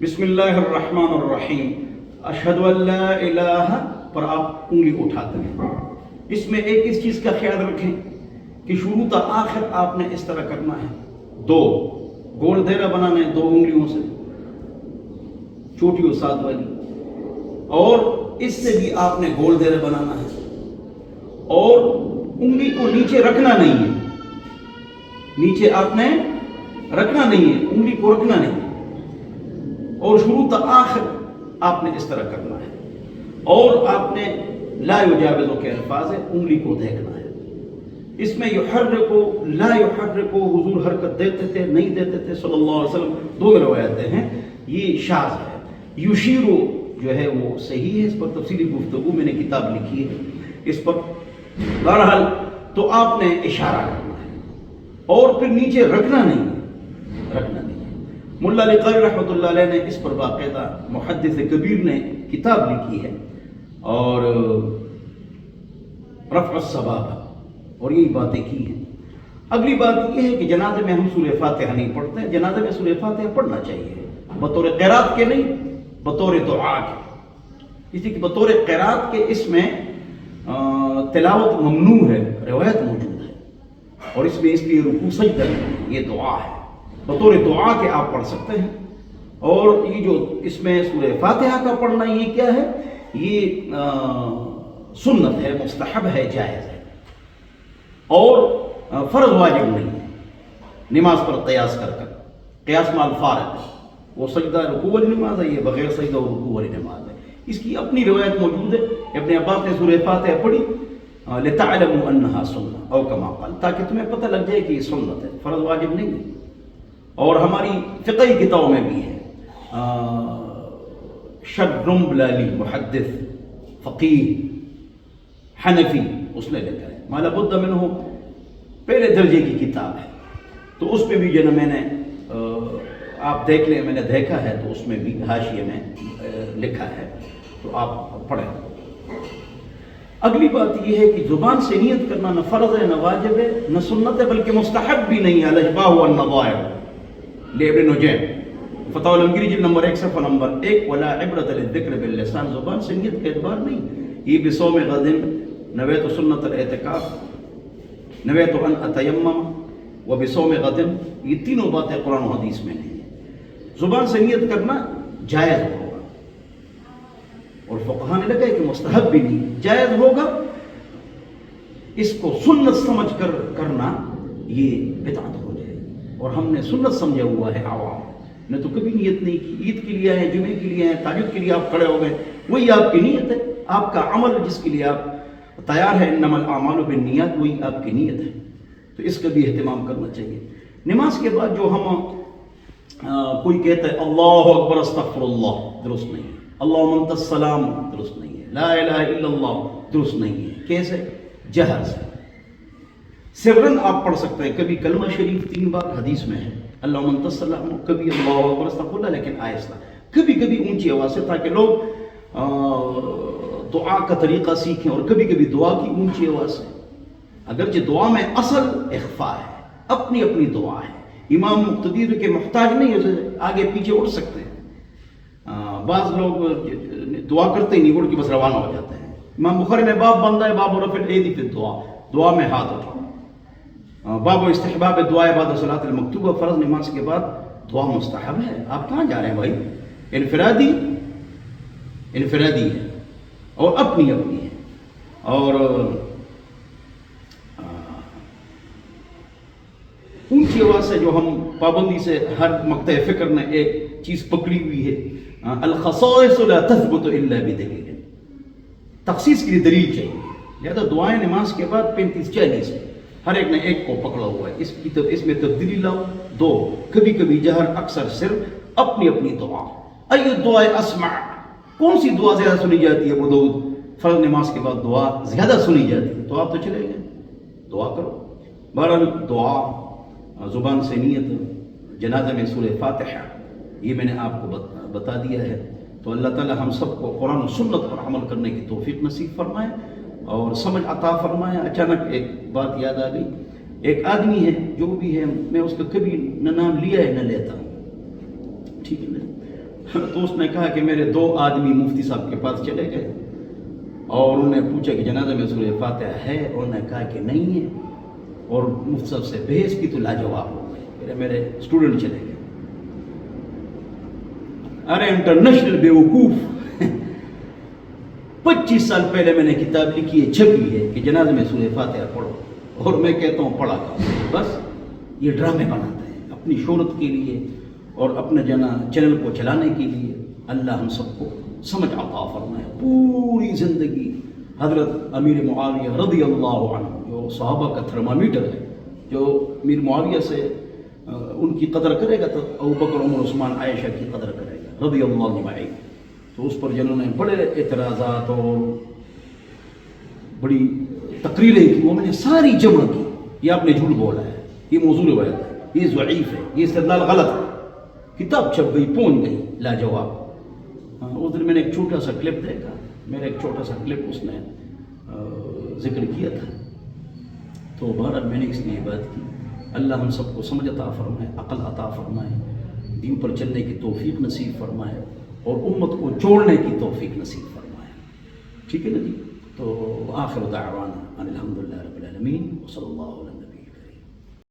بسم اللہ الرحمن الرحیم، اشہد ان لا الہ پر آپ انگلی اٹھاتے ہیں۔ اس میں ایک اس چیز کا خیال رکھیں کہ شروع تا آخر آپ نے اس طرح کرنا ہے، دو گول دائرہ بنانا ہے، دو انگلیوں سے، چھوٹی اور ساتھ والی، اور اس سے بھی آپ نے گول دائرہ بنانا ہے، اور انگلی کو نیچے رکھنا نہیں ہے، نیچے آپ نے رکھنا نہیں ہے، انگلی کو رکھنا نہیں ہے، اور شروع تا آخر آپ نے اس طرح کرنا ہے، اور آپ نے لا یجاوزو کے الفاظ ہے، انگلی کو دیکھنا ہے۔ اس میں یحرکو لا یحرکو، حضور حرکت دیتے تھے نہیں دیتے تھے صلی اللہ علیہ وسلم، دو روایتیں ہیں، یہ شاذ ہے۔ یشیرو جو ہے وہ صحیح ہے، اس پر تفصیلی گفتگو میں نے کتاب لکھی ہے اس پر۔ بہرحال تو آپ نے اشارہ کرنا ہے، اور پھر نیچے رکھنا نہیں ہے، رکھنا نہیں ہے۔ ملا علی قاری رحمۃ اللہ علیہ نے اس پر باقاعدہ محدث کبیر نے کتاب لکھی ہے، اور رفع السبابہ، اور یہی باتیں کی ہیں۔ اگلی بات یہ ہے کہ جنازے میں ہم سورہ فاتحہ نہیں پڑھتے ہیں، جنازے میں سورہ فاتحہ پڑھنا چاہیے، بطور قرات کے نہیں، بطور دعا کے، اس لیے کہ بطور قرات کے اس میں تلاوت ممنوع ہے، روایت موجود ہے، اور اس میں اس لیے رکوع سجدہ نہیں، یہ دعا ہے، بطور دعا کے آپ پڑھ سکتے ہیں۔ اور یہ جو اس میں سورہ فاتحہ کا پڑھنا یہ کیا ہے، یہ سنت ہے، مستحب ہے، جائز ہے، اور فرض واجب نہیں ہے۔ نماز پر قیاس کر قیاس مع الفارق ہے، وہ سجدہ رکوع والی نماز ہے، یہ بغیر سجدہ و رکوع والی نماز ہے۔ اس کی اپنی روایت موجود ہے، ابن عباس نے سورہ فاتحہ پڑھی لتعلموا انہا سنہ او کما قال، تاکہ تمہیں پتہ لگ جائے کہ یہ سنت ہے، فرض واجب نہیں ہے۔ اور ہماری فقہی کتابوں میں بھی ہے، شرمبلالی محدث فقیہ حنفی، اس نے لکھا ہے، ما لا بد منہ، پہلے درجے کی کتاب ہے، تو اس پہ بھی جو میں نے آپ دیکھ لیں، میں نے دیکھا ہے، تو اس میں بھی حاشیے میں لکھا ہے، تو آپ پڑھیں۔ اگلی بات یہ ہے کہ زبان سے نیت کرنا نہ فرض ہے، نہ واجب ہے، نہ سنت ہے، بلکہ مستحب بھی نہیں ہے، الاشباہ والنظائر لابن نجیم، فتح العلمگیری جلد نمبر 1 صفحہ نمبر 1، ولا عبرۃ للذکر باللسان، زبان سے نیت کا اعتبار نہیں۔ یہ بصوم غد نویت سنت الاعتکاف، نویت ان اتیمم، وبصوم غد، یہ تینوں باتیں قرآن و حدیث میں نہیں ہیں۔ زبان سے نیت کرنا جائز ہوگا، اور فقہاء نے لگا ہے کہ مستحب بھی نہیں، جائز ہوگا۔ اس کو سنت سمجھ کر کرنا یہ بدعت ہو جائے گی، اور ہم نے سنت سمجھا ہوا ہے، عوام نے تو کبھی نیت نہیں کی۔ عید کے لیے آئے، جمعے کے لیے آئے، تہجد کے لیے آپ کھڑے ہو گئے، وہی آپ کی نیت ہے، آپ کا عمل جس کے لیے آپ تیار ہے، انما الاعمال بالنیات، وہی آپ کی نیت ہے، تو اس کا بھی اہتمام کرنا چاہیے۔ نماز کے بعد جو ہم کوئی کہتا ہے اللہ اکبر استغفر اللہ، درست نہیں ہے، اللہم انت السلام، درست نہیں ہے، لا الہ الا اللہ، درست نہیں ہے۔ کیسے؟ جہر سے، سرن آپ پڑھ سکتے ہیں، کبھی کلمہ شریف 3 بار حدیث میں ہے، اللہم انت السلام، کبھی اللہ اکبر استغفر اللہ، لیکن آہستہ، کبھی کبھی اونچی آواز سے، تاکہ لوگ دعا کا طریقہ سیکھیں، اور کبھی کبھی دعا کی اونچی آواز سے، اگرچہ دعا میں اصل اخفاء ہے، اپنی اپنی دعا ہے، امام مقتدی کے محتاج نہیں ہے، آگے پیچھے اٹھ سکتے ہیں، بعض لوگ دعا کرتے ہی نہیں، اٹھ کے بس روانہ ہو جاتے ہیں۔ امام بخاری میں باب بندہ ہے، باب رفع الاید فی الدعاء، دعا میں ہاتھ اٹھاؤ، باب استحباب دعا بعد صلاۃ المکتوبہ، فرض نماز کے بعد دعا مستحب ہے۔ آپ کہاں جا رہے ہیں بھائی؟ انفرادی ہے، اور اپنی اپنی ہے، اور اونچی آواز سے جو ہم پابندی سے ہر مقطع فکر نے ایک چیز پکڑی ہوئی ہے، الخصائص لا تثبت الا بدلیل، تخصیص کے لیے دلیل چاہیے، لہذا دعائیں نماز کے بعد 35-40 ہے، ہر ایک نے ایک کو پکڑا ہوا ہے، اس میں تبدیلی لاؤ، دو، کبھی کبھی جہر، اکثر صرف اپنی اپنی دعا۔ ای دعا اسمع، کون سی دعا زیادہ سنی جاتی ہے؟ ابو داؤد، فرض نماز کے بعد دعا زیادہ سنی جاتی ہے، تو آپ تو چلے گئے، دعا کرو۔ بہرحال دعا، زبان سے نیت، جنازہ میں سورہ فاتحہ، یہ میں نے آپ کو بتا دیا ہے۔ تو اللہ تعالی ہم سب کو قرآن و سنت پر عمل کرنے کی توفیق نصیب فرمائے، اور سمجھ عطا فرمائے۔ اچانک ایک بات یاد آ گئی، ایک آدمی ہے، جو بھی ہے، میں اس کا کبھی نہ نام لیا ہے نہ لیتا ہوں، ٹھیک ہے نا، تو اس نے کہا کہ میرے 2 آدمی مفتی صاحب کے پاس چلے گئے اور انہوں نے پوچھا کہ جنازہ میں سورہ فاتحہ ہے، انہوں نے کہا کہ نہیں ہے، اور مفتی صاحب سے بحث کی تو لاجواب ہو گئے، میرے اسٹوڈنٹ چلے گئے۔ ارے انٹرنیشنل بیوقوف، 25 سال پہلے میں نے کتاب لکھی ہے، چھپی ہے کہ جنازے میں سورہ فاتحہ پڑھو، اور میں کہتا ہوں پڑھا کرو۔ بس یہ ڈرامے بناتے ہیں اپنی شہرت کے لیے اور اپنے چینل کو چلانے کے لیے۔ اللہ ہم سب کو سمجھ عطا فرمائے۔ پوری زندگی حضرت امیر معاویہ رضی اللہ عنہ جو صحابہ کا تھرمامیٹر ہے، جو امیر معاویہ سے ان کی قدر کرے گا تو ابو بکر عمر عثمان عائشہ کی قدر کرے گا رضی اللہ عنہ۔ تو اس پر جنہوں نے بڑے اعتراضات اور بڑی تقریریں کی، وہ میں نے ساری جمع کی۔ یہ آپ نے جھوٹ بولا ہے، یہ موضوع روایت ہے، یہ ضعیف ہے، یہ استدلال غلط ہے۔ کتاب چھپ گئی، پہنچ گئی لاجواب۔ اس دن میں نے ایک چھوٹا سا کلپ دیکھا، میرا ایک چھوٹا سا کلپ اس نے ذکر کیا تھا، تو بہرحال میں نے اس لیے بات کی۔ اللہ ہم سب کو سمجھ عطا فرمائے، عقل عطا فرمائے، دین پر چلنے کی توفیق نصیب فرمائے اور امت کو جوڑنے کی توفیق نصیب فرمائے۔ ٹھیک ہے نا جی؟ تو آخر دعوانا ان الحمدللہ رب العالمین وصلی اللہ علیہ